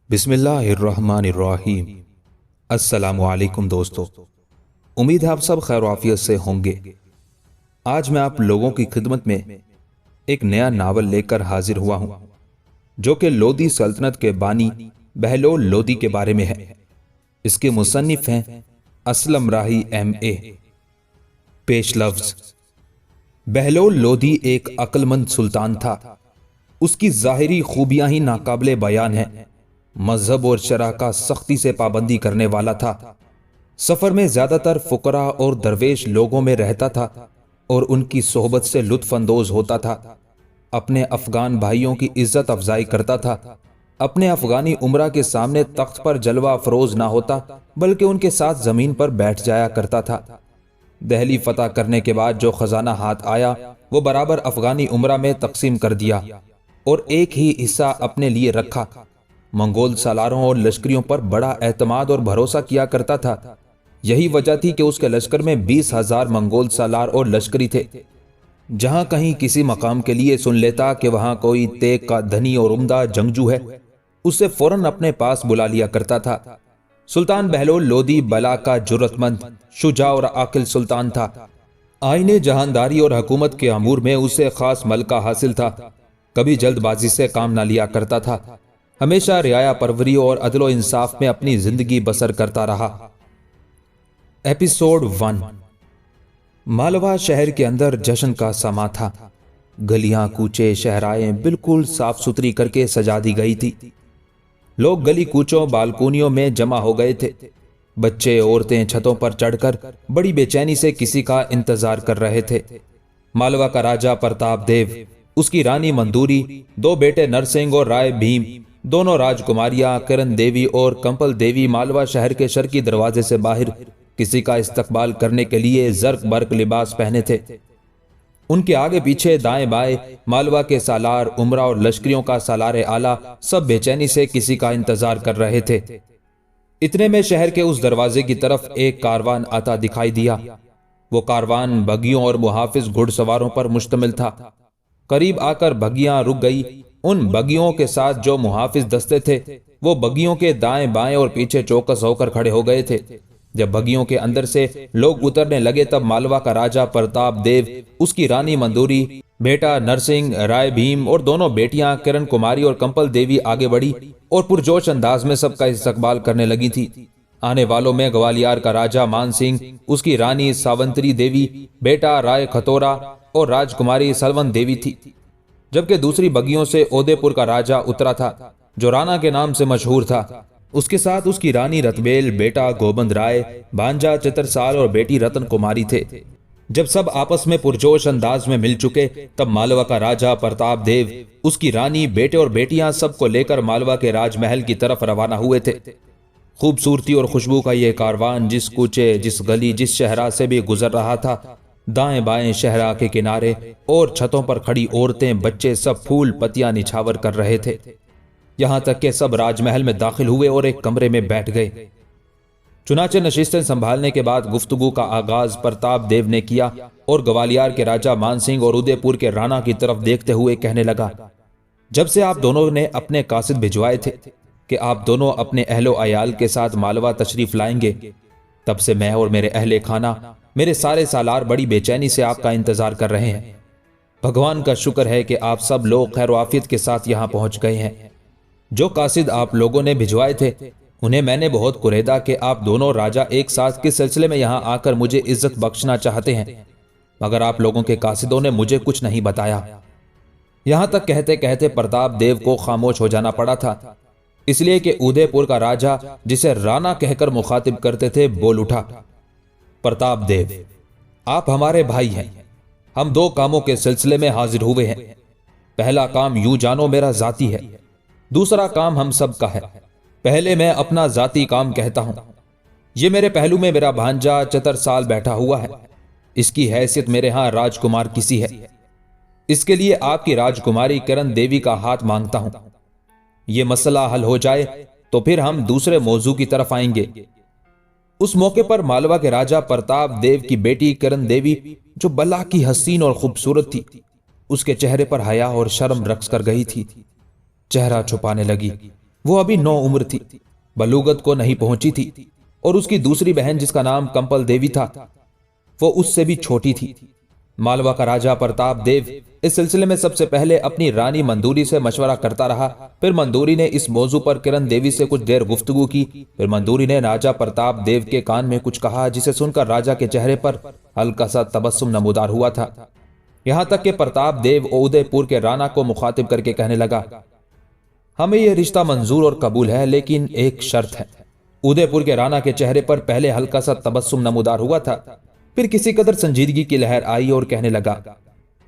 बिस्मिल्लाहिर्रहमानिर्रहीम। अस्सलामुअलैकुम दोस्तों, उम्मीद है आप सब खैर आफियत से होंगे। आज मैं आप लोगों की खिदमत में एक नया नावल लेकर हाजिर हुआ हूं, जो कि लोदी सल्तनत के बानी बहलोल लोदी के बारे में है। इसके मुसन्निफ हैं असलम राही MA। पेश लफ्ज। बहलोल लोदी एक अक्लमंद सुल्तान था। उसकी जाहिरी खूबियां ही नाकाबिले बयान हैं। मजहब और शरह का सख्ती से पाबंदी करने वाला था। सफर में ज्यादातर फुकरा और दरवेश लोगों में रहता था और उनकी सोहबत से लुत्फ अंदोज होता था। अपने अफगान भाइयों की इज्जत अफजाई करता था। अपने अफगानी उमरा के सामने तख्त पर जलवा अफरोज ना होता, बल्कि उनके साथ जमीन पर बैठ जाया करता था। दहली फतह करने के बाद जो खजाना हाथ आया वो बराबर अफगानी उमरा में तकसीम कर दिया और एक ही हिस्सा अपने लिए रखा। मंगोल सालारों और लश्करियों पर बड़ा एतमाद और भरोसा किया करता था। यही वजह थी कि उसके लश्कर में 20,000 मंगोल सालार और लश्करी थे। जहां कहीं किसी मकाम के लिए सुन लेता कि वहां कोई तेग का धनी और उम्दा जंगजू है, उसे फौरन अपने पास बुला लिया करता था। सुल्तान बहलोल लोदी बला का जुर्रतमंद, शुजा और आकिल सुल्तान था। आईने जहानदारी और हुकूमत के अमूर में उसे खास मलका हासिल था। कभी जल्दबाजी से काम ना लिया करता था। हमेशा रियाया परवरी और अदलो इंसाफ में अपनी जिंदगी बसर करता रहा। एपिसोड 1। मालवा शहर के अंदर जश्न का समा था। गलियां, कूचे, शहराएं बिल्कुल साफ सुथरी करके सजा दी गई थी। लोग गली कूचों, बालकोनियों में जमा हो गए थे। बच्चे, औरतें छतों पर चढ़कर बड़ी बेचैनी से किसी का इंतजार कर रहे थे। मालवा का राजा प्रताप देव, उसकी रानी मंदूरी, दो बेटे नरसिंह और राय भीम, दोनों राजकुमारियां किरण देवी और कंपल देवी मालवा शहर के शर्की दरवाजे से बाहर किसी का इस्तकबाल करने के लिए जर्क बर्क लिबास पहने थे। उनके आगे पीछे दाएं बाएं मालवा के सालार, उमरा और लश्करियों का सालार आला सब बेचैनी से किसी का इंतजार कर रहे थे। इतने में शहर के उस दरवाजे की तरफ एक कारवान आता दिखाई दिया। वो कारवान बगियों और मुहाफिज घुड़सवारों पर मुश्तमिल था। करीब आकर बगियां रुक गई। उन बगियों के साथ जो मुहाफिज दस्ते थे वो बगियों के दाएं बाएं और पीछे चौकस होकर खड़े हो गए थे। जब बगियों के अंदर से लोग उतरने लगे तब मालवा का राजा प्रताप देव, उसकी रानी मंदूरी, बेटा नरसिंह, राय भीम और दोनों बेटियां किरण कुमारी और कंपल देवी आगे बढ़ी और पुरजोश अंदाज में सबका इस्तकबाल करने लगी थी। आने वालों में ग्वालियर का राजा मान सिंह, उसकी रानी सावंतरी देवी, बेटा राय खतोरा और राजकुमारी सलवन देवी थी। जबकि दूसरी बगियों से उदयपुर का राजा उतरा था, जो राणा के नाम से मशहूर था। उसके साथ उसकी रानी रतबेल, बेटा गोबंद राय, भांजा चित्रसाल और बेटी रतन कुमारी थे। जब सब आपस में पुरजोश अंदाज में मिल चुके तब मालवा का राजा प्रताप देव, उसकी रानी, बेटे और बेटियां सबको लेकर मालवा के राजमहल की तरफ रवाना हुए थे। खूबसूरती और खुशबू का यह कारवान जिस कूचे, जिस गली, जिस शहरा से भी गुजर रहा था, दाएं बाएं शहरा के किनारे और छतों पर खड़ी औरतें, बच्चे सब फूल पत्तियां निछावर कर रहे थे। यहां तक कि सब राजमहल में दाखिल हुए और एक कमरे में बैठ गए। चुनाचे नशिस्तें संभालने के बाद गुफ्तगू का आगाज प्रताप देव ने किया और ग्वालियर के राजा मानसिंह और उदयपुर के राणा की तरफ देखते हुए कहने लगा, जब से आप दोनों ने अपने कासिद भिजवाए थे कि आप दोनों अपने अहलो अयाल के साथ मालवा तशरीफ लाएंगे, तब से मैं और मेरे अहले खाना, मेरे सारे सालार बड़ी बेचैनी से आपका इंतजार कर रहे हैं। भगवान का शुक्र है कि आप सब लोग खैर आफियत के साथ यहाँ पहुंच गए हैं। जो कासिद आप लोगों ने भिजवाए थे उन्हें मैंने बहुत कुरेदा कि आप दोनों राजा एक साथ किस सिलसिले में यहाँ आकर मुझे इज्जत बख्शना चाहते हैं, मगर आप लोगों के कासिदों ने मुझे कुछ नहीं बताया। यहाँ तक कहते कहते प्रताप देव को खामोश हो जाना पड़ा था, इसलिए कि उदयपुर का राजा, जिसे राणा कहकर मुखातिब करते थे, बोल उठा, प्रताप देव, आप हमारे भाई हैं। हम दो कामों के सिलसिले में हाजिर हुए हैं। पहला काम यूं जानो मेरा जाती है, दूसरा काम हम सब का है। पहले मैं अपना जाती काम कहता हूं। ये मेरे पहलू में मेरा भांजा चतरसाल बैठा हुआ है। इसकी हैसियत मेरे यहां राजकुमार किसी है। इसके लिए आपकी राजकुमारी किरण देवी का हाथ मांगता हूं। यह मसला हल हो जाए तो फिर हम दूसरे मौजू की तरफ आएंगे। उस मौके पर मालवा के राजा प्रताप देव की बेटी किरण देवी, जो बला की हसीन और खूबसूरत थी, उसके चेहरे पर हया और शर्म रक्स कर गई थी। चेहरा छुपाने लगी। वो अभी 9 उम्र थी, बलूगत को नहीं पहुंची थी, और उसकी दूसरी बहन जिसका नाम कंपल देवी था, वो उससे भी छोटी थी। मालवा का राजा प्रताप देव इस सिलसिले में सबसे पहले अपनी रानी मंदूरी से मशवरा करता रहा। फिर मंदूरी ने इस मौजू पर किरण देवी से कुछ देर गुफ्तगू की। फिर मंदूरी ने राजा प्रताप देव के कान में कुछ कहा, जिसे सुनकर राजा के चेहरे पर हल्का सा तबस्सुम नमूदार हुआ था। यहां तक कि प्रताप देव उदयपुर के राणा को मुखातिब करके कहने लगा, हमें यह रिश्ता मंजूर और कबूल है, लेकिन एक शर्त है। उदयपुर के राणा के चेहरे पर पहले हल्का सा तबस्सुम नमूदार हुआ था, फिर किसी कदर संजीदगी की लहर आई और कहने लगा,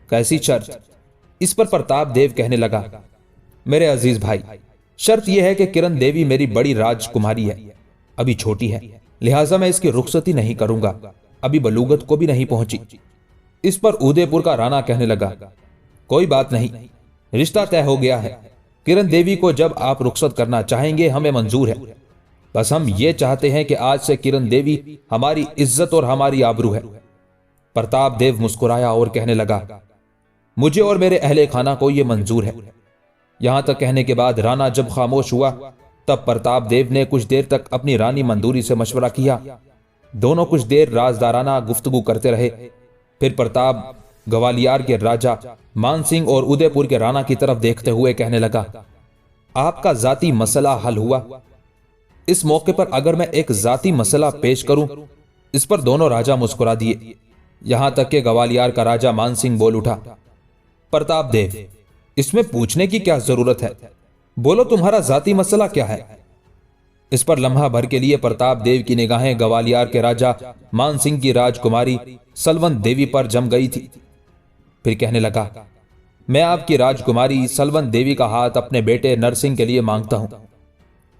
कैसी शर्त? इस पर प्रताप देव कहने लगा, मेरे अजीज भाई, शर्त यह है कि किरण देवी मेरी बड़ी राजकुमारी है, अभी छोटी है, लिहाजा मैं इसकी रुखसती नहीं करूंगा, अभी बलूगत को भी नहीं पहुंची। इस पर उदयपुर का राणा कहने लगा, कोई बात नहीं, रिश्ता तय हो गया है। किरण देवी को जब आप रुखसत करना चाहेंगे हमें मंजूर है। बस हम ये चाहते हैं कि आज से किरण देवी हमारी इज्जत और हमारी आबरू है। प्रताप देव मुस्कुराया और कहने लगा, मुझे और मेरे अहले खाना को यह मंजूर है। यहां तक कहने के बाद राणा जब खामोश हुआ, तब प्रताप देव ने कुछ देर तक अपनी रानी मंदूरी से मशवरा किया। दोनों कुछ देर राजदाराना गुफ्तगू करते रहे। फिर प्रताप ग्वालियर के राजा मानसिंह और उदयपुर के राणा की तरफ देखते हुए कहने लगा, आपका जाती मसला हल हुआ। इस मौके पर अगर मैं एक जाती मसला पेश करूं? इस पर दोनों राजा मुस्कुरा दिए। यहां तक कि ग्वालियर का राजा मानसिंह बोल उठा, प्रताप देव, इसमें पूछने की क्या जरूरत है, बोलो तुम्हारा जाती मसला क्या है? इस पर लम्हा भर के लिए प्रताप देव की निगाहें ग्वालियर के राजा मानसिंह की राजकुमारी सलवंत देवी पर जम गई थी। फिर कहने लगा, मैं आपकी राजकुमारी सलवंत देवी का हाथ अपने बेटे नरसिंह के लिए मांगता हूं।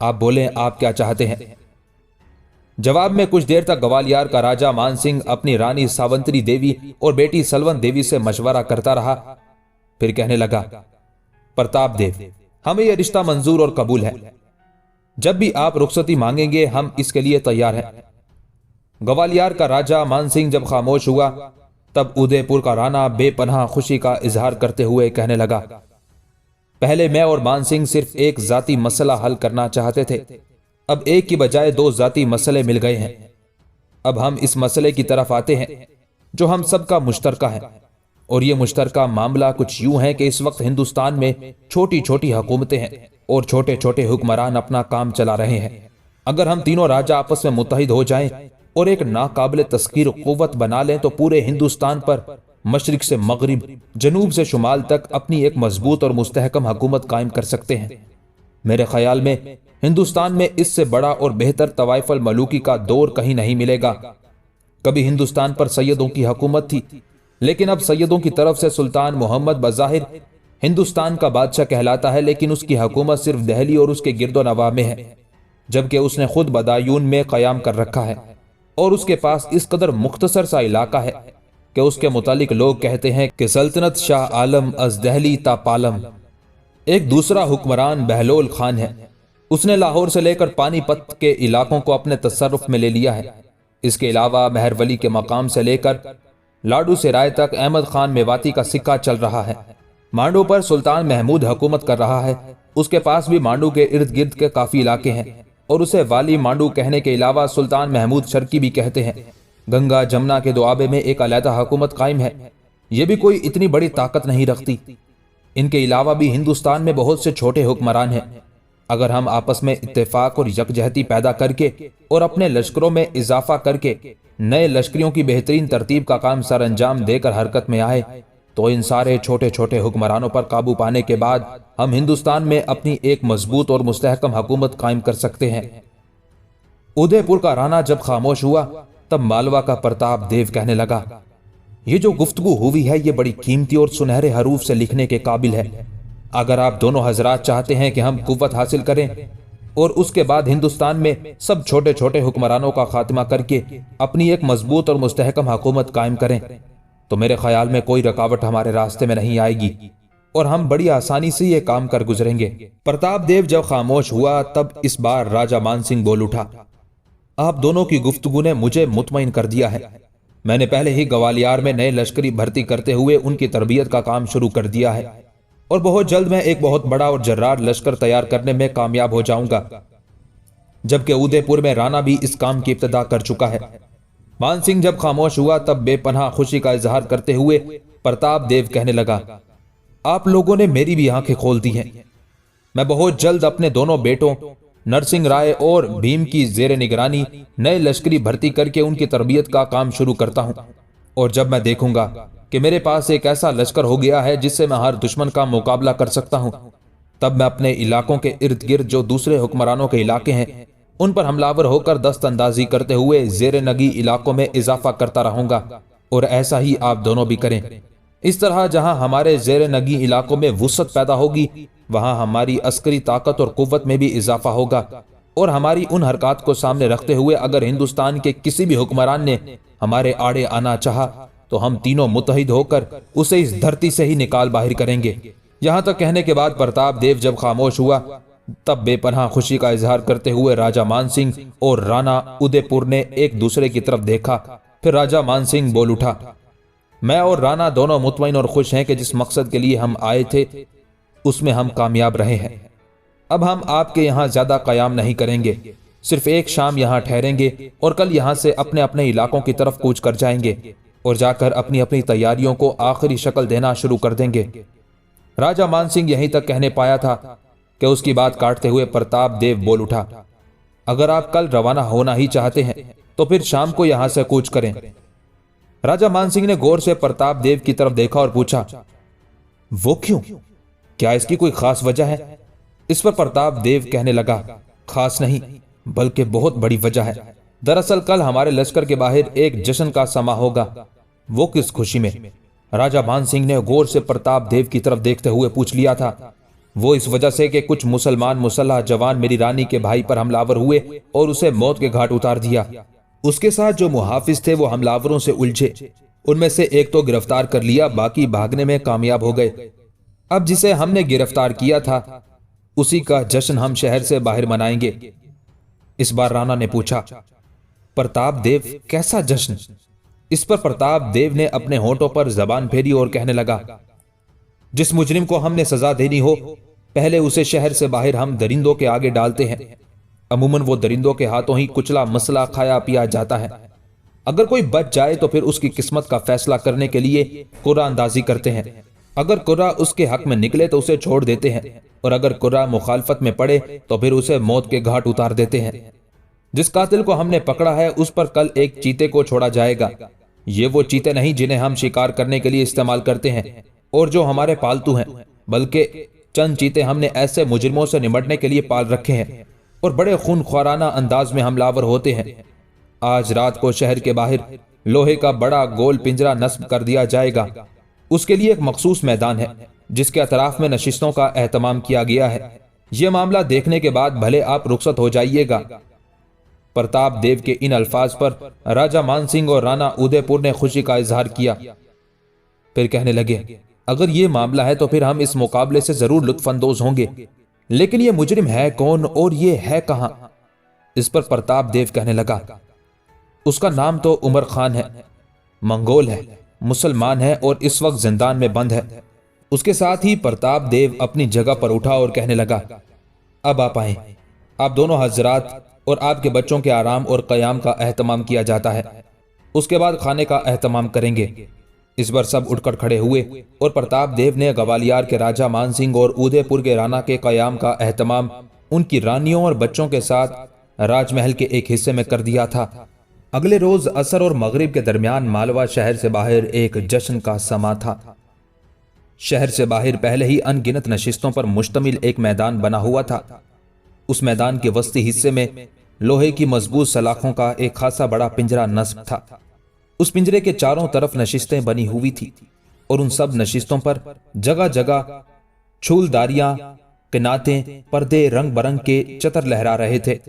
आप बोलें, आप क्या चाहते हैं? जवाब में कुछ देर तक ग्वालियर का राजा मानसिंह अपनी रानी सावंतरी देवी और बेटी सलवंत देवी से मशवरा करता रहा। फिर कहने लगा, प्रताप देव, हमें यह रिश्ता मंजूर और कबूल है। जब भी आप रुखसती मांगेंगे हम इसके लिए तैयार हैं। ग्वालियर का राजा मानसिंह जब खामोश हुआ, तब उदयपुर का राणा बेपनाह खुशी का इजहार करते हुए कहने लगा, पहले मैं और मानसिंह सिर्फ एक जाती मसला हल करना चाहते थे, अब एक की बजाय 2 जाती मसले मिल गए हैं। अब हम इस मसले की तरफ आते हैं जो हम सबका मुश्तरका है, और यह मुश्तरका मामला कुछ यूं है कि इस वक्त हिंदुस्तान में छोटी छोटी हुकूमतें हैं और छोटे छोटे हुक्मरान अपना काम चला रहे हैं। अगर हम तीनों राजा आपस में मुत्तहिद हो जाएं और एक नाकाबिल तस्कीर कुव्वत बना लें तो पूरे हिंदुस्तान पर मशरिक से मगरिब, जनूब से शुमाल तक अपनी एक मजबूत और मुस्तहकम हुकूमत कायम कर सकते हैं। मेरे ख्याल में हिंदुस्तान में इससे बड़ा और बेहतर तवाइफल मलूकी का दौर कहीं नहीं मिलेगा। कभी हिंदुस्तान पर सैयदों की हुकूमत थी, लेकिन अब सैयदों की तरफ से सुल्तान मोहम्मद बज़ाहिर हिंदुस्तान का बादशाह कहलाता है, लेकिन उसकी हुकूमत सिर्फ दिल्ली और उसके गिरदो नवाह में है, जबकि उसने खुद बदायून में क़याम कर रखा है और उसके पास इस कदर मुख्तसर सा इलाका है कि उसके मुतालिक लोग कहते हैं कि सल्तनत शाह आलम अज दहली ता पालम। एक दूसरा हुक्मरान बहलोल खान है, उसने लाहौर से लेकर पानीपत के इलाकों को अपने तसर्रुफ में ले लिया है। इसके अलावा मेहरवली के मकाम से लेकर लाडू से राय तक अहमद खान मेवाती का सिक्का चल रहा है। मांडू पर सुल्तान महमूद हुकूमत कर रहा है, उसके पास भी मांडू के इर्द गिर्द के काफी इलाके हैं और उसे वाली मांडू कहने के अलावा सुल्तान महमूद शर्की भी कहते हैं। गंगा जमुना के दुआबे में एक अलहदा हुकूमत कायम है, यह भी कोई इतनी बड़ी ताकत नहीं रखती। इनके अलावा भी हिंदुस्तान में बहुत से छोटे हुक्मरान हैं। अगर हम आपस में इत्तेफाक और यकजहती पैदा करके और अपने लश्करों में इजाफा करके नए लश्करियों की बेहतरीन तरतीब का काम सर अंजाम देकर हरकत में आए तो इन सारे छोटे छोटे हुक्मरानों पर काबू पाने के बाद हम हिंदुस्तान में अपनी एक मजबूत और मुस्तहकम हुकूमत कायम कर सकते हैं। उदयपुर का राणा जब खामोश हुआ, तब मालवा का प्रताप देव कहने लगा, ये जो गुफ्तगू हुई है ये बड़ी कीमती और सुनहरे हरूफ से लिखने के काबिल है। अगर आप दोनों हजरात चाहते हैं कि हम कुव्वत हासिल करें और उसके बाद हिंदुस्तान में सब छोटे छोटे हुक्मरानों का खात्मा करके अपनी एक मजबूत और मुस्तहकम हुकूमत कायम करें, तो मेरे ख्याल में कोई रुकावट हमारे रास्ते में नहीं आएगी और हम बड़ी आसानी से ये काम कर गुजरेंगे। प्रताप देव जब खामोश हुआ, तब इस बार राजा मानसिंह बोल उठा, आप दोनों की गुफ्तगू ने मुझे मुतमईन कर दिया है। मैंने पहले ही ग्वालियर में नए लश्करी भर्ती करते हुए उनकी तरबियत का काम शुरू कर दिया है और बहुत जल्द मैं एक बहुत बड़ा और जर्रार लश्कर तैयार करने में कामयाब हो जाऊंगा, जबकि उदयपुर में राणा भी इस काम की इब्तिदा कर चुका है। मान सिंह जब खामोश हुआ तब बेपनाह खुशी का इजहार करते हुए प्रताप देव कहने लगा, आप लोगों ने मेरी भी आंखें खोल दी हैं। मैं बहुत जल्द अपने दोनों बेटों नरसिंह राय और भीम की जेर निगरानी नए लश्करी भर्ती करके उनकी तरबियत का काम शुरू करता हूं, और जब मैं देखूंगा कि मेरे पास एक ऐसा लश्कर हो गया है जिससे मैं हर दुश्मन का मुकाबला कर सकता हूं, तब मैं अपने इलाकों के इर्द गिर्द जो दूसरे हुक्मरानों के इलाके हैं उन पर हमलावर होकर दस्त अंदाजी करते हुए जेर नगी इलाकों में इजाफा करता रहूंगा, और ऐसा ही आप दोनों भी करें। इस तरह जहां हमारे जेर नगी इलाकों में वुसअत पैदा होगी वहां हमारी अस्करी ताकत और कुव्वत में भी इजाफा होगा, और हमारी उन हरकत को सामने रखते हुए अगर हिंदुस्तान के किसी भी हुक्मरान ने हमारे आड़े आना चाहा तो हम तीनों मुत्तहिद होकर उसे इस धरती से ही निकाल बाहर करेंगे। यहां तक कहने के बाद प्रताप देव जब खामोश हुआ तब बेपनाह खुशी का इजहार करते हुए राजा मान सिंह और राणा उदयपुर ने एक दूसरे की तरफ देखा। फिर राजा मान सिंह बोल उठा, मैं और राणा दोनों मुतमईन और खुश हैं कि जिस मकसद के लिए हम आए थे उसमें हम कामयाब रहे हैं। अब हम आपके यहाँ ज्यादा कयाम नहीं करेंगे, सिर्फ एक शाम यहाँ ठहरेंगे और कल यहाँ से अपने अपने इलाकों की तरफ कूच कर जाएंगे और जाकर अपनी अपनी तैयारियों को आखिरी शक्ल देना शुरू कर देंगे। राजा मान सिंह यहीं तक कहने पाया था कि उसकी बात काटते हुए प्रताप देव बोल उठा, अगर आप कल रवाना होना ही चाहते हैं तो फिर शाम को यहां से कूच करें। राजा मान सिंह ने गौर से प्रताप देव की तरफ देखा और पूछा, वो क्यों? क्या इसकी कोई खास वजह है? इस पर प्रताप देव कहने लगा, खास नहीं बल्कि बहुत बड़ी वजह है। दरअसल कल हमारे लश्कर के बाहर एक जश्न का समा होगा। वो किस खुशी में? राजा मान सिंह ने गौर से प्रताप देव की तरफ देखते हुए पूछ लिया था। वो इस वजह से कि कुछ मुसलमान मुसल्लह जवान मेरी रानी के भाई पर हमलावर हुए और उसे मौत के घाट उतार दिया। उसके साथ जो मुहाफिज थे वो हमलावरों से उलझे, उनमें से एक तो गिरफ्तार कर लिया, बाकी भागने में कामयाब हो गए। अब जिसे हमने गिरफ्तार किया था उसी का जश्न हम शहर से बाहर मनाएंगे। इस बार राणा ने पूछा, प्रताप देव कैसा जश्न? इस पर प्रताप देव ने अपने होंठों पर जबान फेरी और कहने लगा, जिस मुजरिम को हमने सजा देनी हो पहले उसे शहर से बाहर हम दरिंदों के आगे डालते हैं। अमूमन वो दरिंदों के हाथों ही कुचला मसला खाया पिया जाता है। अगर कोई बच जाए तो फिर उसकी किस्मत का फैसला करने के लिए कुर्रा अंदाजी करते हैं। अगर कुर्रा उसके हक में निकले तो उसे छोड़ देते हैं, और अगर कुर्रा मुखालफत में पड़े तो फिर उसे मौत के घाट उतार देते हैं। जिस कातिल को हमने पकड़ा है उस पर कल एक चीते को छोड़ा जाएगा। ये वो चीते नहीं जिन्हें हम शिकार करने के लिए इस्तेमाल करते हैं और जो हमारे पालतू हैं, बल्कि चंद चीते हमने ऐसे मुजरिमों से निपटने के लिए पाल रखे हैं और बड़े खूनख्वाराना अंदाज में हमलावर होते हैं। आज रात को शहर के बाहर लोहे का बड़ा गोल पिंजरा नस्ब कर दिया जाएगा। उसके लिए एक मखसूस मैदान है जिसके अतराफ में नशिस्तों का एहतमाम किया गया है। यह मामला देखने के बाद भले आप रुखसत हो जाइएगा। प्रताप देव के इन अल्फाज पर राजा मान सिंह और राणा उदयपुर ने खुशी का इजहार किया। फिर कहने लगे, अगर ये मामला है तो फिर हम इस मुकाबले से जरूर लुत्फानंदोज होंगे, लेकिन ये मुजरिम है कौन और ये है कहां? इस पर प्रताप देव कहने लगा, उसका नाम तो उमर खान है, मंगोल है, मुसलमान है और इस वक्त जिंदान में बंद है। उसके साथ ही प्रताप देव अपनी जगह पर उठा और कहने लगा, अब आप आए। आप दोनों हजरात और आपके बच्चों के आराम और कयाम का एहतमाम किया जाता है, उसके बाद खाने का एहतमाम करेंगे। इस बार सब उठकर खड़े हुए और प्रताप देव ने ग्वालियर के राजा मान सिंह और उदयपुर के राणा के कयाम का एहतमाम उनकी रानियों और बच्चों के साथ राजमहल के एक हिस्से में कर दिया था। अगले रोज असर और मगरिब के दरमियान मालवा शहर से बाहर एक जश्न का समा था। शहर से बाहर पहले ही अनगिनत नशिस्तों पर मुश्तमिल एक मैदान बना हुआ था। उस मैदान के वस्ती हिस्से में लोहे की मजबूत सलाखों का एक खासा बड़ा पिंजरा नस्ब था। उस पिंजरे के चारों तरफ नशिस्तें बनी हुई थी और उन सब नशिस्तों पर जगह जगह छूलदारियां, किनातें, पर्दे रंग बरंग के चतर लहरा रहे थे।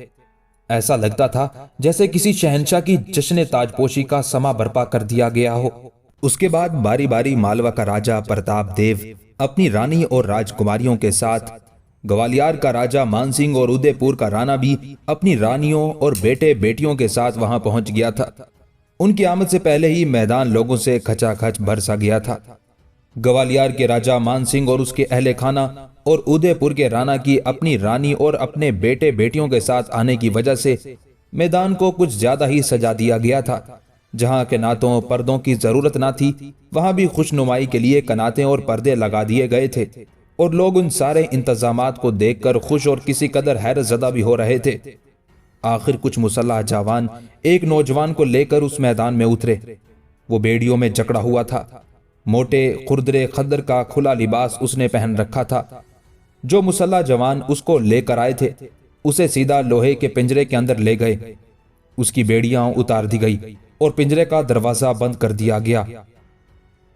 ऐसा लगता था जैसे किसी शहंशाह की जश्न ताजपोशी का समा बर्पा कर दिया गया हो। उसके बाद बारी बारी मालवा का राजा प्रताप देव अपनी रानी और राजकुमारियों के साथ ग्वालियर का राजा मानसिंह और उदयपुर का राणा भी अपनी रानियों और बेटे बेटियों के साथ वहां पहुंच गया था। उनकी आमद से पहले ही मैदान लोगों से खचाखच भर सा गया था। ग्वालियर के राजा मानसिंह और उसके अहले खाना और उदयपुर के राणा की अपनी रानी और अपने बेटे बेटियों के साथ आने की वजह से मैदान को कुछ ज्यादा ही सजा दिया गया था। जहां कनातों पर्दों की जरूरत ना थी, वहां भी खुशनुमाई के लिए कनातें और पर्दे लगा दिए गए थे और लोग उन सारे इंतजामात को देखकर खुश और किसी कदर हैरतज़दा भी हो रहे थे। आखिर कुछ मुसल्लह जवान एक नौजवान को लेकर उस मैदान में उतरे। वो बेड़ियों में जकड़ा हुआ था। मोटे खुरदरे खद्दर का खुला लिबास उसने पहन रखा था। जो मुसल्लह जवान उसको लेकर आए थे उसे सीधा लोहे के पिंजरे के अंदर ले गए। उसकी बेड़ियां उतार दी गई और पिंजरे का दरवाजा बंद कर दिया गया।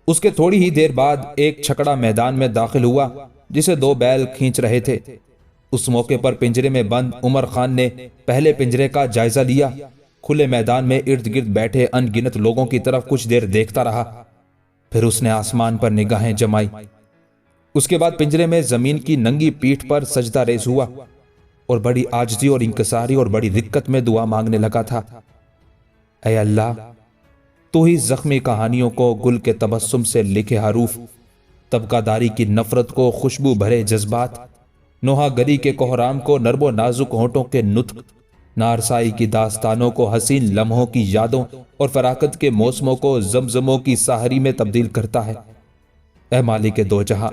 उसके थोड़ी ही देर बाद एक छकड़ा मैदान में दाखिल हुआ जिसे दो बैल खींच रहे थे। उस मौके पर पिंजरे में बंद उमर खान ने पहले पिंजरे का जायजा लिया। खुले मैदान में इर्द गिर्द बैठे अनगिनत लोगों की तरफ कुछ देर देखता रहा। फिर उसने आसमान पर निगाहें जमाई। उसके बाद पिंजरे में जमीन की नंगी पीठ पर सजदा रेज हुआ और बड़ी आजिज़ी और इंकसारी और बड़ी दिक्कत में दुआ मांगने लगा था। ऐ अल्लाह, तू ही जख्मी कहानियों को गुल के तबस्सुम से लिखे हरूफ, तबकादारी की नफरत को खुशबू भरे जज्बात, नोहागरी के कोहराम को नर्मो नाजुक होंठों के नुत्क, नारसाई की दास्तानों को हसीन लम्हों की यादों और फराकत के मौसमों को जमजमों की साहरी में तब्दील करता है। ऐ मालिक दो जहां,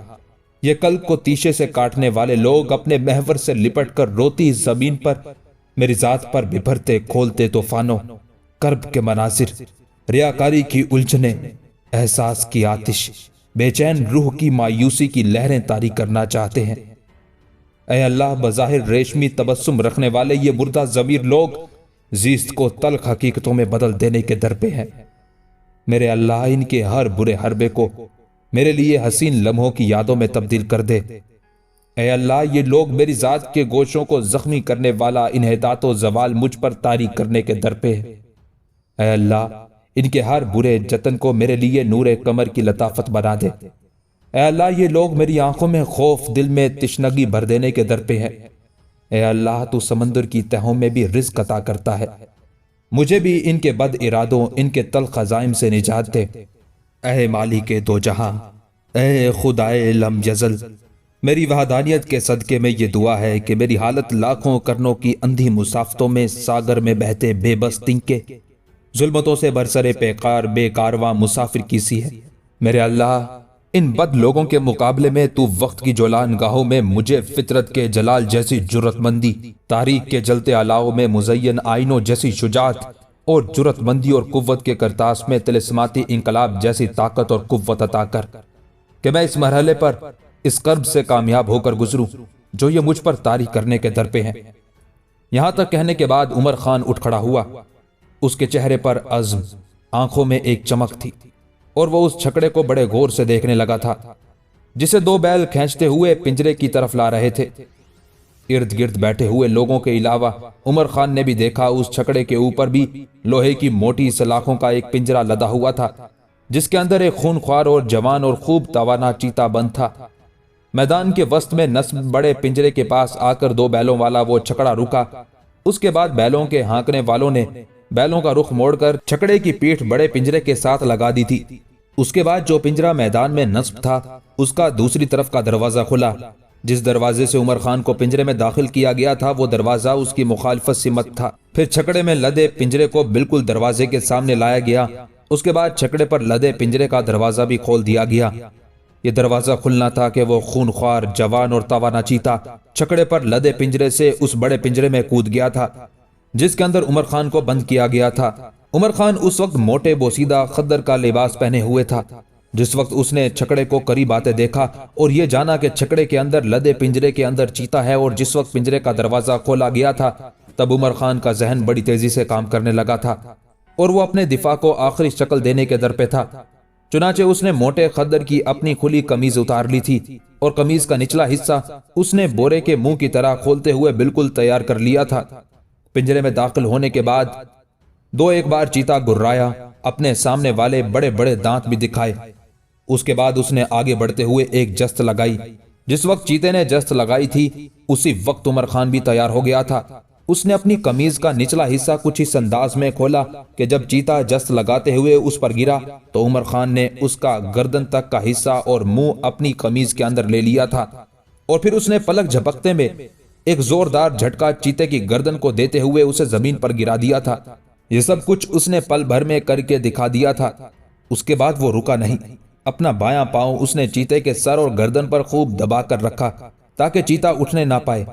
ये कल्ब को तीशे से काटने वाले लोग अपने महवर से लिपट कर रोती जमीन पर मेरी जात पर बिभरते खोलते तूफानों, कर्ब के मनासिर, रियाकारी की उलझने, एहसास की आतिश, बेचैन रूह की मायूसी की लहरें तारी करना चाहते हैं। ऐ अल्लाह, बज़ाहिर रेशमी तबस्सुम रखने वाले ये मुर्दा ज़मीर लोग जीस्त को तल्ख हकीकतों में बदल देने के दर पे हैं। मेरे अल्लाह, इनके हर बुरे हरबे को मेरे लिए हसीन लम्हों की यादों में तब्दील कर दे। ऐ अल्लाह, ये लोग मेरी जात के गोशों को जख्मी करने वाला इन्हितात व जवाल मुझ पर तारी करने के दर पे है। ऐ अल्लाह, इनके हर बुरे जतन को मेरे लिए नूरे कमर की लताफत बना दे। ऐ अल्लाह, ये लोग मेरी आंखों में खौफ, दिल में तिश्नगी भर देने के दर पे है। ऐ अल्लाह, तू समंदर की तहों में भी रिज़्क़ अता करता है। मुझे भी इनके बद इरादों, इनके तल खजाइम से निजात दे। ऐ मालिक दो जहां, ऐ खुदाए लम यज़ल, मेरी वहदानियत के सदके में ये दुआ है कि मेरी हालत लाखों करनों की अंधी मुसाफतों में सागर में बहते बेबस तिनके, जुल्मतों से बरसरे पेकार बेकारवां मुसाफिर की सी है। मेरे अल्लाह, इन बद लोगों के मुकाबले में तू वक्त की जोलान गाहों में मुझे फितरत के जलाल जैसी जुर्रतमंदी, तारीख के जलते अलाव में मुज़य्यन आइनों जैसी शुजात और जुर्रतमंदी और कुव्वत के करतास में तिलिस्माती इंकलाब जैसी ताकत और कुव्वत अता कर कि मैं इस मरहले पर इस कर्ब से कामयाब होकर गुजरूं जो ये मुझ पर तारी करने के दर पे है। यहां तक कहने के बाद उमर खान उठ खड़ा हुआ। उसके चेहरे पर अज़्म, आंखों में एक चमक थी और वो उस छकड़े को बड़े गौर से देखने लगा था जिसे दो बैल खींचते हुए पिंजरे की तरफ ला रहे थे। इर्द गिर्द बैठे हुए लोगों के अलावा उमर खान ने भी देखा उस छकड़े के ऊपर भी लोहे की मोटी सलाखों का एक पिंजरा लदा हुआ था जिसके अंदर एक खूनख्वार और जवान और खूब तवाना चीता बंद था। मैदान के वस्त में नस्ब बड़े पिंजरे के पास आकर दो बैलों वाला वो छकड़ा रुका। उसके बाद बैलों के हाँकने वालों ने बैलों का रुख मोड़कर छकड़े की पीठ बड़े पिंजरे के साथ लगा दी थी। उसके बाद जो पिंजरा मैदान में नस्ब था उसका दूसरी तरफ का दरवाजा खुला। जिस दरवाजे से उमर खान को पिंजरे में दाखिल किया गया था वो दरवाजा उसकी मुखालफत से मत था। फिर छकड़े में लदे पिंजरे को बिल्कुल दरवाजे के सामने लाया गया। उसके बाद छकड़े पर लदे पिंजरे का दरवाजा भी खोल दिया गया। ये दरवाजा खुलना था कि वो खूनख्वार जवान और तवाना चीता छकड़े पर लदे पिंजरे से उस बड़े पिंजरे में कूद गया था जिसके अंदर उमर खान को बंद किया गया था। उमर खान उस वक्त मोटे बोसीदा खद्दर का लिबास पहने हुए था। जिस वक्त उसने छकड़े को करीब आते देखा और यह जाना कि छकड़े के अंदर लदे पिंजरे के अंदर चीता है और जिस वक्त पिंजरे का दरवाजा खोला गया था तब उमर खान का जहन बड़ी तेजी से काम करने लगा था और वो अपने दिफा को आखिरी शक्ल देने के दर पे था। चुनाचे उसने मोटे खद्दर की अपनी खुली कमीज उतार ली थी और कमीज का निचला हिस्सा उसने बोरे के मुंह की तरह खोलते हुए बिल्कुल तैयार कर लिया था। पिंजरे में दाखिल होने के बाद दो एक बार चीता गुर्राया, अपने सामने वाले बड़े बड़े दांत भी दिखाए। उसके बाद उसने आगे बढ़ते हुए एक जस्त लगाई जिस वक्त चीते ने जस्त लगाई थी उसी वक्त उमर खान भी तैयार हो गया था। उसने अपनी कमीज का निचला हिस्सा कुछ इस अंदाज में खोला कि जब चीता जस्त लगाते हुए उस पर गिरा तो उमर खान ने उसका गर्दन तक का हिस्सा और मुंह अपनी कमीज के अंदर ले लिया था और फिर उसने पलक झपकते में एक जोरदार झटका चीते की गर्दन को देते हुए उसे जमीन पर गिरा दिया था। यह सब कुछ उसने पल भर में करके दिखा दिया था। उसके बाद वो रुका नहीं। अपना बायां पांव उसने चीते के सर और गर्दन पर खूब दबा कर रखा ताकि चीता उठने ना पाए,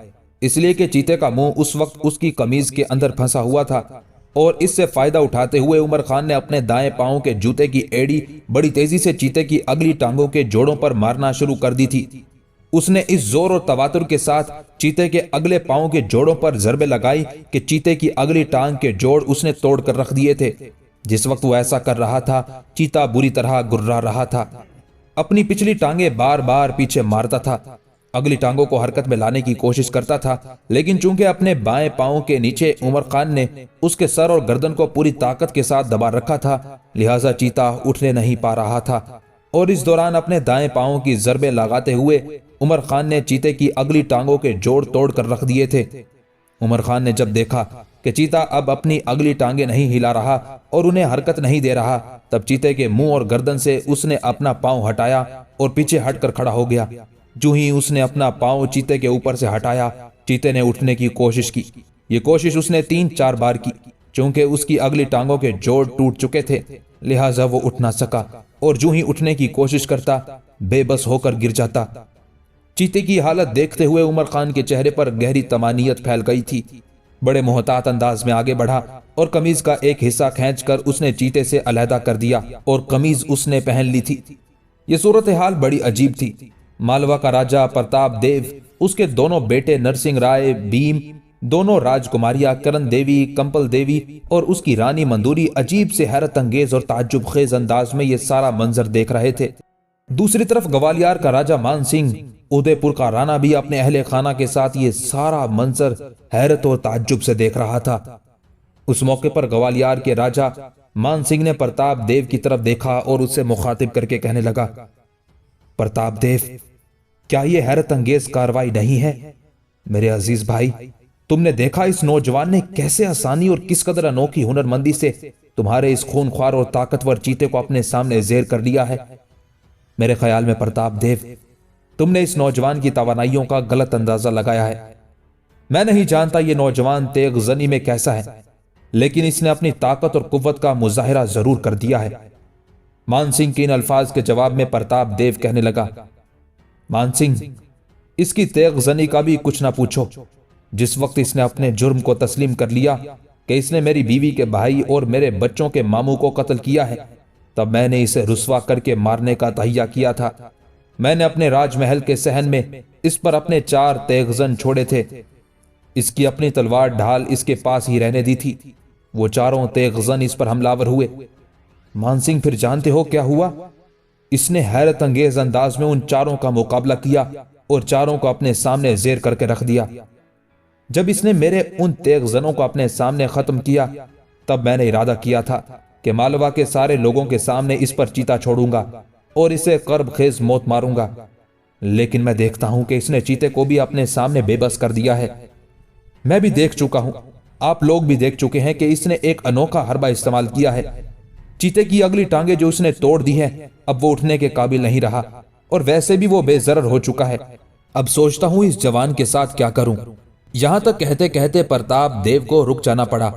इसलिए कि चीते का मुंह उस वक्त उसकी कमीज के अंदर फंसा हुआ था। और इससे फायदा उठाते हुए उमर खान ने अपने दाएं पांव के जूते की एड़ी बड़ी तेजी से चीते की अगली टांगों के जोड़ों पर मारना शुरू कर दी थी। उसने इस जोर और तवातुर के साथ चीते के अगले पांव के जोड़ों पर जरबे लगाई कि चीते की अगली टांग के जोड़ उसने तोड़ कर रख दिए थे। जिस वक्त वो ऐसा कर रहा था चीता बुरी तरह गुर्रा रहा था। अपनी पिछली टांगे बार बार पीछे मारता था, अगली टांगों को हरकत में लाने की कोशिश करता था, लेकिन चूंकि अपने बाएं पांव के नीचे उमर खान ने उसके सर और गर्दन को पूरी ताकत के साथ दबा रखा था, लिहाजा चीता उठने नहीं पा रहा था। और इस दौरान अपने दाएं पांव की जरबे लगाते हुए उमर खान ने चीते की अगली टांगों के जोड़ तोड़ कर रख दिए थे। उमर खान ने जब देखा कि चीता अब अपनी अगली टांगे नहीं हिला रहा और उन्हें हरकत नहीं दे रहा, तब चीते के मुंह और गर्दन से उसने अपना पांव हटाया और पीछे हटकर खड़ा हो गया। जो ही उसने अपना पांव चीते के ऊपर से हटाया, चीते ने उठने की कोशिश की। ये कोशिश उसने 3-4 बार की। चूंकि उसकी अगली टांगों के जोड़ टूट चुके थे, लिहाजा वो उठ ना सका और जो ही उठने की कोशिश करता बेबस होकर गिर जाता। चीते की हालत देखते हुए उमर खान के चेहरे पर गहरी तमानियत फैल गई थी। बड़े मोहतात अंदाज में आगे बढ़ा और कमीज का एक हिस्सा खींचकर उसने चीते से अलहदा कर दिया और कमीज उसने पहन ली थी। ये सूरत हाल बड़ी अजीब थी। मालवा का राजा प्रताप देव, उसके दोनों बेटे नरसिंह राय, भीम, दोनों राजकुमारियां करण देवी, कंपल देवी और उसकी रानी मंदूरी अजीब से हैरत अंगेज और ताज्जुब खेज अंदाज में ये सारा मंजर देख रहे थे। दूसरी तरफ ग्वालियर का राजा मान सिंह, उदयपुर का राणा भी अपने अहले खाना के साथ ये सारा मंजर हैरत और ताज्जुब से देख रहा था। उस मौके पर ग्वालियर के राजा मान सिंह ने प्रताप देव की तरफ देखा और उससे मुखातिब करके कहने लगा, प्रताप देव, क्या यह हैरत अंगेज कार्रवाई नहीं है? मेरे अजीज भाई, तुमने देखा इस नौजवान ने कैसे आसानी और किस कदर अनोखी हुनरमंदी से तुम्हारे इस खूनख्वार और ताकतवर चीते को अपने सामने जेर कर लिया है। मेरे ख्याल में प्रताप देव, तुमने इस नौजवान की तवानाइयों का गलत अंदाजा लगाया है। मैं नहीं जानता ये नौजवान तेग जनी में कैसा है, लेकिन इसने अपनी ताकत और कुव्वत का मुजाहिरा जरूर कर दिया है। मान सिंह के इन अल्फाज के जवाब में प्रताप देव कहने लगा, मान सिंह, इसकी तेग जनी का भी कुछ ना पूछो। जिस वक्त इसने अपने जुर्म को तस्लीम कर लिया कि इसने मेरी बीवी के भाई और मेरे बच्चों के मामू को कत्ल किया है, तब मैंने इसे रुस्वा करके मारने का तहिया किया था। मैंने अपने राजमहल के सहन में इस पर अपने 4 तेगजन छोड़े थे। इसकी अपनी तलवार ढाल इसके पास ही रहने दी थी। वो 4 तेगजन इस पर हमलावर हुए। मान सिंह, फिर जानते हो क्या हुआ? इसने हैरत अंगेज अंदाज में उन 4 का मुकाबला किया और 4 को अपने सामने जेर करके रख दिया। जब इसने मेरे उन तेगजनों को अपने सामने खत्म किया, तब मैंने इरादा किया था कि मालवा के सारे लोगों के सामने इस पर चीता छोड़ूंगा और इसे कर्ब खेज मौत मारूंगा। लेकिन मैं देखता हूं कि इसने चीते को भी अपने सामने बेबस कर दिया है। मैं भी देख चुका हूं, आप लोग भी देख चुके हैं कि इसने एक अनोखा हरबा इस्तेमाल किया है। चीते की अगली टांगे जो उसने तोड़ दी हैं, अब वो उठने के काबिल नहीं रहा और वैसे भी वो बेजरर हो चुका है। अब सोचता हूं इस जवान के साथ क्या करूं। यहां तक कहते कहते प्रताप देव को रुक जाना पड़ा।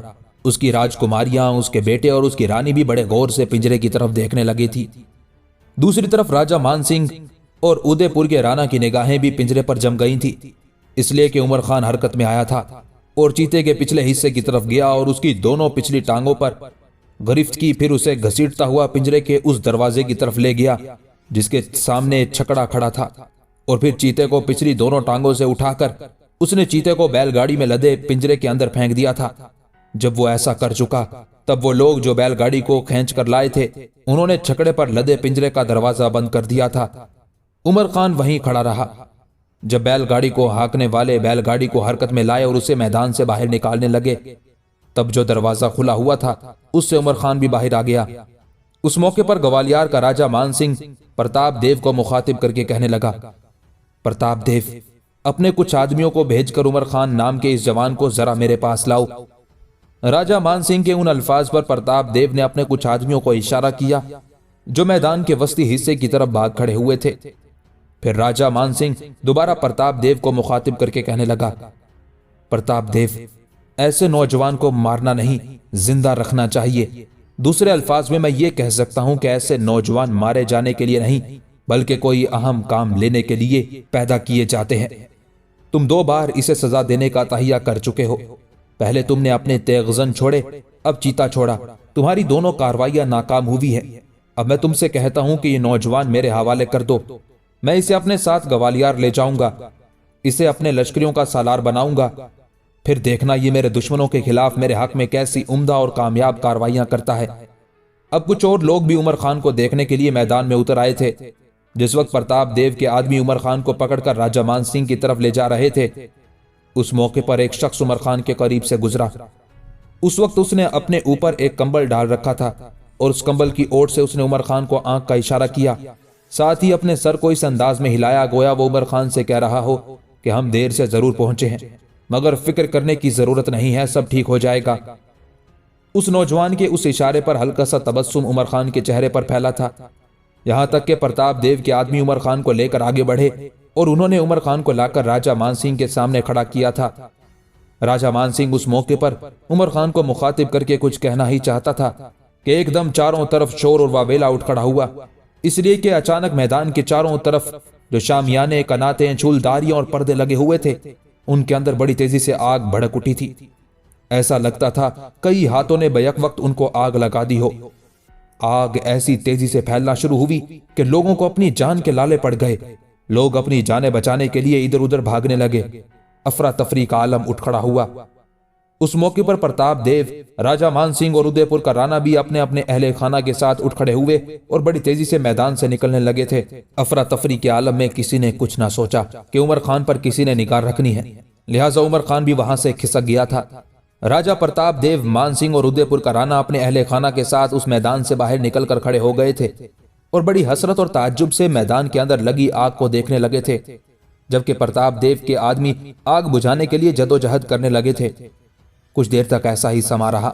उसकी राजकुमारियां, उसके बेटे और उसकी रानी भी बड़े गौर से पिंजरे की तरफ देखने लगी थी। दूसरी तरफ राजा मान सिंह और उदयपुर के राणा की निगाहें भी पिंजरे पर जम गई थी, इसलिए कि उमर खान हरकत में आया था और चीते के पिछले हिस्से की तरफ गया और उसकी दोनों पिछली टांगों पर गिरफ्त की। फिर उसे घसीटता हुआ पिंजरे के उस दरवाजे की तरफ ले गया जिसके सामने छकड़ा खड़ा था और फिर चीते को पिछली दोनों टांगों से उठाकर उसने चीते को बैलगाड़ी में लदे पिंजरे के अंदर फेंक दिया था। जब वो ऐसा कर चुका, तब वो लोग जो बैलगाड़ी को खींच कर लाए थे, उन्होंने छकड़े पर लदे पिंजरे का दरवाजा बंद कर दिया था। उमर खान वहीं खड़ा रहा। जब बैलगाड़ी को हाँकने वाले बैलगाड़ी को हरकत में लाए और उसे मैदान से बाहर निकालने लगे, तब जो दरवाजा खुला हुआ था उससे उमर खान भी बाहर आ गया। उस मौके पर ग्वालियर का राजा मान सिंह प्रताप देव को मुखातिब करके कहने लगा, प्रताप देव, अपने कुछ आदमियों को भेजकर उमर खान नाम के इस जवान को जरा मेरे पास लाओ। राजा मान सिंह के उन अल्फाज पर प्रताप देव ने अपने कुछ आदमियों को इशारा किया जो मैदान के वस्ती हिस्से की तरफ भाग खड़े हुए थे। फिर राजा मान सिंह दोबारा प्रताप देव को मुखातिब करके कहने लगा, प्रताप देव, ऐसे नौजवान को मारना नहीं, जिंदा रखना चाहिए। दूसरे अल्फाज में मैं ये कह सकता हूं कि ऐसे नौजवान मारे जाने के लिए नहीं बल्कि कोई अहम काम लेने के लिए पैदा किए जाते हैं। तुम 2 बार इसे सजा देने का तहिया कर चुके हो। पहले तुमने अपने तेगजन छोड़े, अब चीता छोड़ा। तुम्हारी दोनों कार्रवाइयां नाकाम हुई है। अब मैं तुमसे कहता हूं कि ये नौजवान मेरे हवाले कर दो। मैं इसे अपने साथ ग्वालियर ले जाऊंगा, इसे अपने लश्करियों का सालार बनाऊंगा। फिर देखना ये मेरे दुश्मनों के खिलाफ मेरे हक में कैसी उम्दा और कामयाब कार्रवाइयां करता है। अब कुछ और लोग भी उमर खान को देखने के लिए मैदान में उतर आए थे। जिस वक्त प्रताप देव के आदमी उमर खान को पकड़कर राजा मान सिंह की तरफ ले जा रहे थे, उस मौके पर एक शख्स उमर खान के करीब से गुजरा। उस वक्त उसने अपने ऊपर एक कंबल डाल रखा था और उस कंबल की ओट से उसने उमर खान को आंख का इशारा किया। साथ ही अपने सर को इस अंदाज में हिलाया गोया वो उमर खान से कह रहा हो कि हम देर से जरूर पहुंचे हैं, मगर फिक्र करने की जरूरत नहीं है, सब ठीक हो जाएगा। उस नौजवान के उस इशारे पर हल्का सा तबस्सुम उमर खान के चेहरे पर फैला था। यहां तक कि प्रताप देव के आदमी उमर खान को लेकर आगे बढ़े और उन्होंने उमर खान को लाकर राजा मान सिंह के सामने खड़ा किया था। राजा मान सिंह उस मौके पर उमर खान को मुखातिब करके कुछ कहना ही चाहता था कि एकदम चारों तरफ शोर और वावेला उठ खड़ा हुआ, इसलिए कि अचानक मैदान के चारों तरफ जो शामियाने, कनातें, चूलदारियां और पर्दे लगे हुए थे, उनके अंदर बड़ी तेजी से आग भड़क उठी थी। ऐसा लगता था कई हाथों ने बैक वक्त उनको आग लगा दी हो। आग ऐसी तेजी से फैलना शुरू हुई कि लोगों को अपनी जान के लाले पड़ गए। लोग अपनी जानें बचाने के लिए इधर उधर भागने लगे। अफरा तफरी का आलम उठ खड़ा हुआ। उस मौके पर प्रताप देव, राजा मान सिंह और उदयपुर का राणा भी अपने अपने अहले खाना के साथ उठ खड़े हुए और बड़ी तेजी से मैदान से निकलने लगे थे। अफरा तफरी के आलम में किसी ने कुछ ना सोचा कि उमर खान पर किसी ने निगाह रखनी है, लिहाजा उमर खान भी वहां से खिसक गया था। राजा प्रताप देव, मान सिंह और उदयपुर का राणा अपने अहले खाना के साथ उस मैदान से बाहर निकलकर खड़े हो गए थे और बड़ी हसरत और ताज्जुब से मैदान के अंदर लगी आग को देखने लगे थे, जबकि प्रताप देव के आदमी आग बुझाने के लिए जदोजहद करने लगे थे। कुछ देर तक ऐसा ही समा रहा।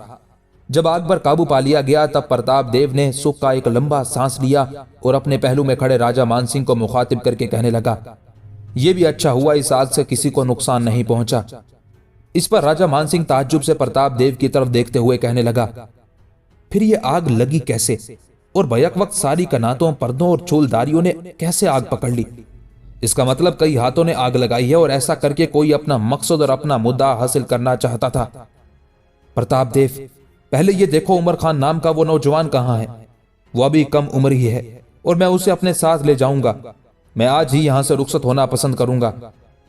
जब आग पर काबू पा लिया गया तब प्रताप देव ने सुख का एक लंबा सांस लिया और अपने पहलू में खड़े राजा मान सिंह को मुखातिब करके कहने लगा, यह भी अच्छा हुआ इस आग से किसी को नुकसान नहीं पहुंचा। इस पर राजा मान सिंह ताज्जुब से प्रताप देव की तरफ देखते हुए कहने लगा, फिर ये आग लगी कैसे और बैक वक्त सारी कनातों, पर्दों और चूलदारियों ने कैसे आग पकड़ ली? इसका मतलब कई हाथों ने आग लगाई है और ऐसा करके कोई अपना मकसद और अपना मुद्दा हासिल करना चाहता था। प्रताप देव, पहले ये देखो उमर खान नाम का वो नौजवान कहाँ है? वो अभी कम उम्र ही है और मैं उसे अपने साथ ले जाऊंगा। मैं आज ही यहां से रुखसत होना पसंद करूंगा।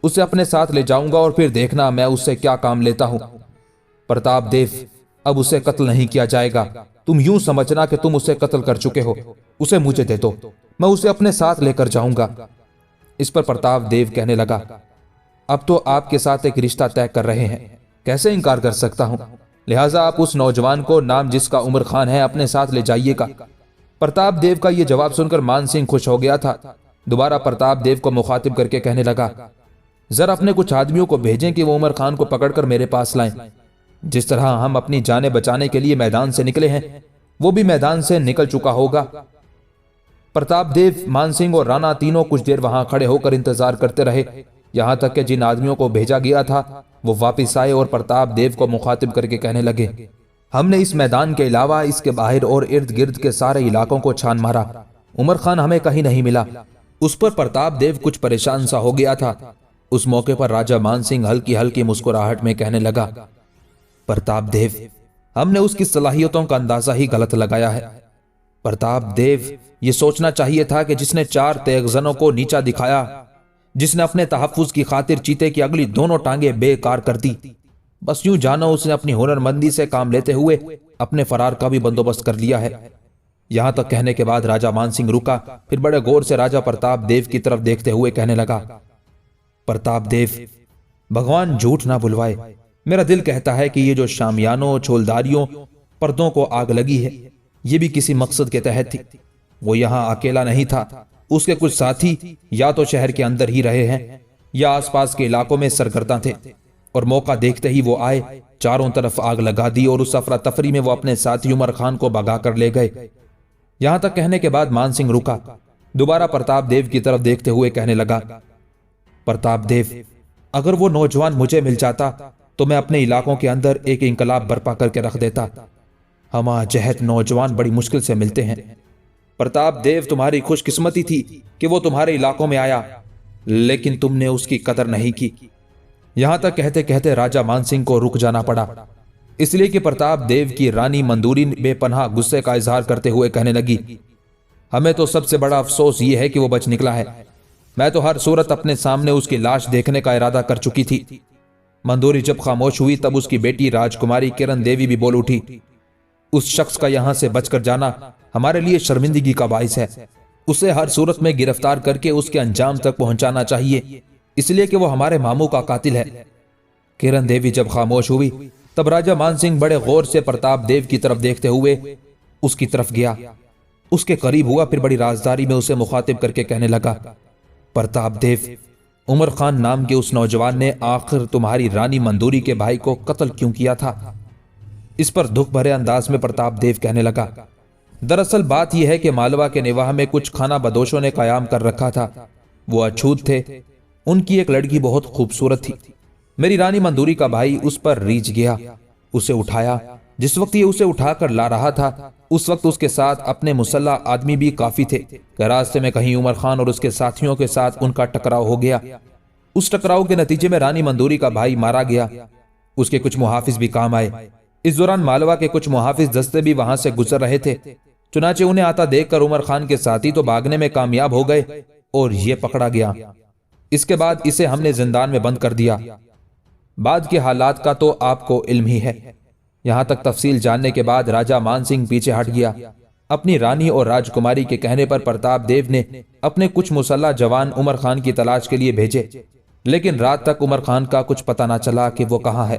उसे अपने साथ ले जाऊंगा और फिर देखना मैं उससे क्या काम लेता हूं। प्रताप देव, अब उसे कत्ल नहीं किया जाएगा। तुम यूं समझना कि तुम उसे कत्ल कर चुके हो। उसे मुझे दे दो, मैं उसे अपने साथ लेकर जाऊंगा। इस पर प्रताप देव कहने लगा, अब तो आपके साथ एक रिश्ता तय कर रहे हैं, कैसे इनकार कर सकता हूं? लिहाजा आप उस नौजवान को, नाम जिसका उमर खान है, अपने साथ ले जाइएगा। प्रताप देव का यह जवाब सुनकर मान सिंह खुश हो गया था। दोबारा प्रताप देव को मुखातिब करके कहने लगा, जरा अपने कुछ आदमियों को भेजें कि वो उमर खान को पकड़कर मेरे पास लाएं। जिस तरह हम अपनी जानें बचाने के लिए मैदान से निकले हैं, वो भी मैदान से निकल चुका होगा। प्रताप देव, मान सिंह और राणा तीनों कुछ देर वहां खड़े होकर इंतजार करते रहे, यहां तक कि जिन आदमियों को भेजा गया था वो वापिस आए और प्रताप देव को मुखातिब करके कहने लगे, हमने इस मैदान के अलावा इसके बाहर और इर्द गिर्द के सारे इलाकों को छान मारा, उमर खान हमें कहीं नहीं मिला। उस पर प्रताप देव कुछ परेशान सा हो गया था। उस मौके पर राजा मान सिंह हल्की हल्की मुस्कुराहट में कहने लगा, प्रताप देव, हमने उसकी सलाहियतों का अंदाजा ही गलत लगाया है। प्रताप देव, ये सोचना चाहिए था कि जिसने 4 तेगजनों को नीचा दिखाया, जिसने अपने तहफ्फुज की खातिर चीते की अगली दोनों टांगें बेकार कर दी, बस यूं जानो उसने अपनी हुनरमंदी से काम लेते हुए अपने फरार का भी बंदोबस्त कर लिया है। यहां तक कहने के बाद राजा मान सिंह रुका, फिर बड़े गौर से राजा प्रताप देव की तरफ देखते हुए कहने लगा, प्रताप देव, भगवान झूठ ना बुलवाए, मेरा दिल कहता है कि ये जो शामियानों, छोलदारियों, पर्दों को आग लगी है, ये भी किसी मकसद के तहत थी। वो यहां अकेला नहीं था, उसके कुछ साथी या तो शहर के अंदर ही रहे हैं या आसपास के इलाकों में सरगर्दा थे, और मौका देखते ही वो आए, चारों तरफ आग लगा दी और उस अफरा तफरी में वो अपने साथी उमर खान को भगा कर ले गए। यहां तक कहने के बाद मान सिंह रुका, दोबारा प्रताप देव की तरफ देखते हुए कहने लगा, प्रताप देव, अगर वो नौजवान मुझे मिल जाता तो मैं अपने इलाकों के अंदर एक इंकलाब बर्पा करके रख देता। हम जहद नौजवान बड़ी मुश्किल से मिलते हैं। प्रताप देव, तुम्हारी खुशकिस्मती थी कि वो तुम्हारे इलाकों में आया, लेकिन तुमने उसकी कदर नहीं की। यहां तक कहते कहते राजा मानसिंह को रुक जाना पड़ा, इसलिए कि प्रताप देव की रानी मंदूरी बेपनाह गुस्से का इजहार करते हुए कहने लगी, हमें तो सबसे बड़ा अफसोस ये है कि वो बच निकला है। मैं तो हर सूरत अपने सामने उसकी लाश देखने का इरादा कर चुकी थी। मंदूरी जब खामोश हुई तब उसकी बेटी राजकुमारी किरण देवी भी बोल उठी, उस शख्स का यहां से बचकर जाना हमारे लिए शर्मिंदगी का बाइस है। उसे हर सूरत में गिरफ्तार करके उसके अंजाम तक पहुंचाना चाहिए, इसलिए कि वो हमारे मामू का कातिल है। किरण देवी जब खामोश हुई तब राजा मानसिंह बड़े गौर से प्रताप देव की तरफ देखते हुए उसकी तरफ गया, उसके करीब हुआ, फिर बड़ी राजदारी में उसे मुखातिब करके कहने लगा, प्रताप देव, उमर खान नाम के उस नौजवान ने आखिर तुम्हारी रानी मंदूरी के भाई को कत्ल क्यों किया था? इस पर दुख भरे अंदाज में प्रताप देव कहने लगा, दरअसल बात यह है कि मालवा के निवाह में कुछ खाना बदोशों ने कयाम कर रखा था। वो अछूत थे, उनकी एक लड़की बहुत खूबसूरत थी। मेरी रानी मंदूरी का भाई उस पर रीझ गया, उसे उठाया। जिस वक्त ये उसे उठाकर ला रहा था उस वक्त उसके साथ अपने मुसल्ला आदमी भी काफी थे। रास्ते में कहीं उमर खान और उसके साथियों के साथ उनका टकराव हो गया। उस टकराव के नतीजे में रानी मंदूरी का भाई मारा गया। उसके कुछ मुहाफिज भी काम आए। इस दौरान मालवा के कुछ मुहाफिज दस्ते भी वहां से गुजर रहे थे। चुनाचे उन्हें आता देखकर उमर खान के साथी तो भागने में कामयाब हो गए और ये पकड़ा गया। इसके बाद इसे हमने जिंदान में बंद कर दिया। बाद के हालात का तो आपको इल्म ही है। यहां तक तफसील जानने के बाद राजा मानसिंह पीछे हट गया। अपनी रानी और राजकुमारी के कहने पर प्रताप देव ने अपने कुछ मुसल्ला जवान उमर खान की तलाश के लिए भेजे, लेकिन रात तक उमर खान का कुछ पता न चला कि वो कहां है।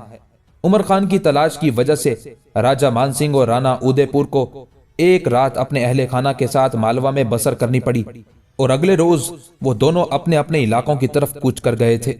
उमर खान की तलाश की वजह से राजा मानसिंह और राणा उदयपुर को एक रात अपने अहले खाना के साथ मालवा में बसर करनी पड़ी और अगले रोज वो दोनों अपने अपने इलाकों की तरफ कूच कर गए थे।